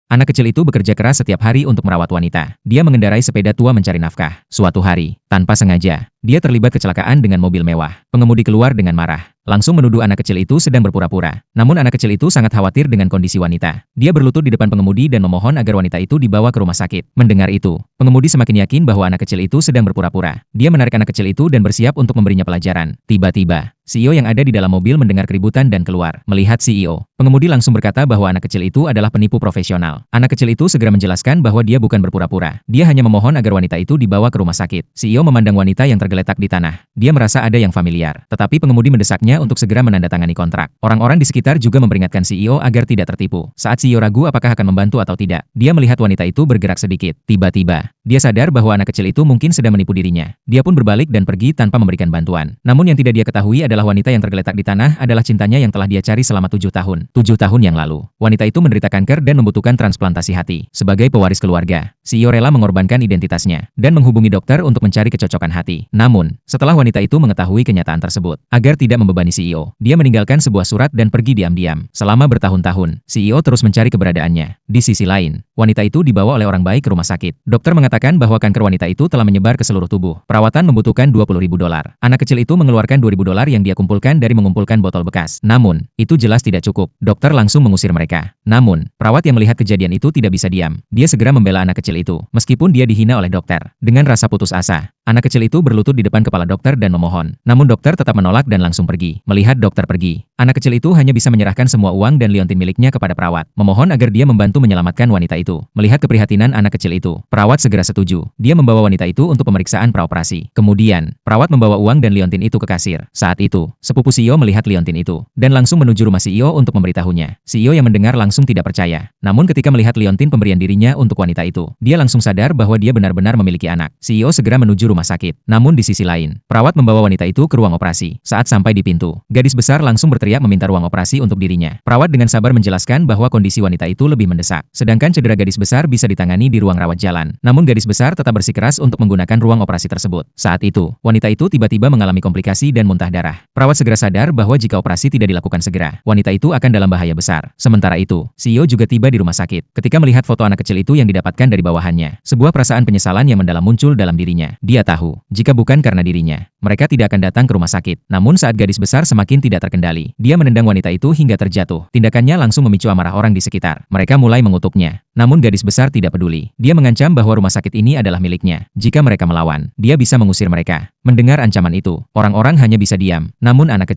Anak kecil itu bekerja keras setiap hari untuk merawat wanita. Dia mengendarai sepeda tua mencari nafkah. Suatu hari, tanpa sengaja, dia terlibat kecelakaan dengan mobil mewah. Pengemudi keluar dengan marah, langsung menuduh anak kecil itu sedang berpura-pura. Namun anak kecil itu sangat khawatir dengan kondisi wanita. Dia berlutut di depan pengemudi dan memohon agar wanita itu dibawa ke rumah sakit. Mendengar itu, pengemudi semakin yakin bahwa anak kecil itu sedang berpura-pura. Dia menarik anak kecil itu dan bersiap untuk memberinya pelajaran. Tiba-tiba, CEO yang ada di dalam mobil mendengar keributan dan keluar. Melihat CEO, pengemudi langsung berkata bahwa anak kecil itu adalah penipu profesional. Anak kecil itu segera menjelaskan bahwa dia bukan berpura-pura. Dia hanya memohon agar wanita itu dibawa ke rumah sakit. CEO memandang wanita yang tergeletak di tanah. Dia merasa ada yang familiar. Tetapi pengemudi mendesaknya untuk segera menandatangani kontrak. Orang-orang di sekitar juga memperingatkan CEO agar tidak tertipu. Saat CEO ragu apakah akan membantu atau tidak, dia melihat wanita itu bergerak sedikit. Tiba-tiba, dia sadar bahwa anak kecil itu mungkin sedang menipu dirinya. Dia pun berbalik dan pergi tanpa memberikan bantuan. Namun yang tidak dia ketahui adalah wanita yang tergeletak di tanah adalah cintanya yang telah dia cari selama 7 tahun. 7 tahun yang lalu, wanita itu menderita kanker dan membutuhkan transplantasi hati. Sebagai pewaris keluarga, CEO rela mengorbankan identitasnya dan menghubungi dokter untuk mencari kecocokan hati. Namun, setelah wanita itu mengetahui kenyataan tersebut, agar tidak membebani CEO, dia meninggalkan sebuah surat dan pergi diam-diam. Selama bertahun-tahun, CEO terus mencari keberadaannya. Di sisi lain, wanita itu dibawa oleh orang baik ke rumah sakit. Dokter mengatakan bahwa kanker wanita itu telah menyebar ke seluruh tubuh. Perawatan membutuhkan $20.000. Anak kecil itu mengeluarkan $2.000 yang dia kumpulkan dari mengumpulkan botol bekas. Namun, itu jelas tidak cukup. Dokter langsung mengusir mereka. Namun, perawat yang melihat kejadian itu tidak bisa diam. Dia segera membela anak kecil itu, meskipun dia dihina oleh dokter. Dengan rasa putus asa, anak kecil itu berlutut di depan kepala dokter dan memohon. Namun dokter tetap menolak dan langsung pergi. Melihat dokter pergi, anak kecil itu hanya bisa menyerahkan semua uang dan liontin miliknya kepada perawat, memohon agar dia membantu menyelamatkan wanita itu. Melihat keprihatinan anak kecil itu, perawat segera setuju. Dia membawa wanita itu untuk pemeriksaan praoperasi. Kemudian, perawat membawa uang dan liontin itu ke kasir. Saat itu, sepupu CEO melihat liontin itu dan langsung menuju rumah CEO untuk memberitahunya. CEO yang mendengar langsung tidak percaya. Namun ketika melihat liontin pemberian dirinya untuk wanita itu, dia langsung sadar bahwa dia benar-benar memiliki anak. CEO segera menuju rumah sakit. Namun di sisi lain, perawat membawa wanita itu ke ruang operasi. Saat sampai di pintu, gadis besar langsung berteriak meminta ruang operasi untuk dirinya. Perawat dengan sabar menjelaskan bahwa kondisi wanita itu lebih mendesak. Sedangkan cedera gadis besar bisa ditangani di ruang rawat jalan. Namun gadis besar tetap bersikeras untuk menggunakan ruang operasi tersebut. Saat itu, wanita itu tiba-tiba mengalami komplikasi dan muntah darah. Perawat segera sadar bahwa jika operasi tidak dilakukan segera, wanita itu akan dalam bahaya besar. Sementara itu, CEO juga tiba di rumah sakit. Ketika melihat foto anak kecil itu yang didapatkan dari bawahannya, sebuah perasaan penyesalan yang mendalam muncul dalam dirinya. Dia tahu, jika bukan karena dirinya, mereka tidak akan datang ke rumah sakit. Namun saat gadis besar semakin tidak terkendali, dia menendang wanita itu hingga terjatuh. Tindakannya langsung memicu amarah orang di sekitar. Mereka mulai mengutuknya. Namun gadis besar tidak peduli. Dia mengancam bahwa rumah sakit ini adalah miliknya. Jika mereka melawan, dia bisa mengusir mereka. Mendengar ancaman itu, orang-orang hanya bisa diam. Namun anak kecil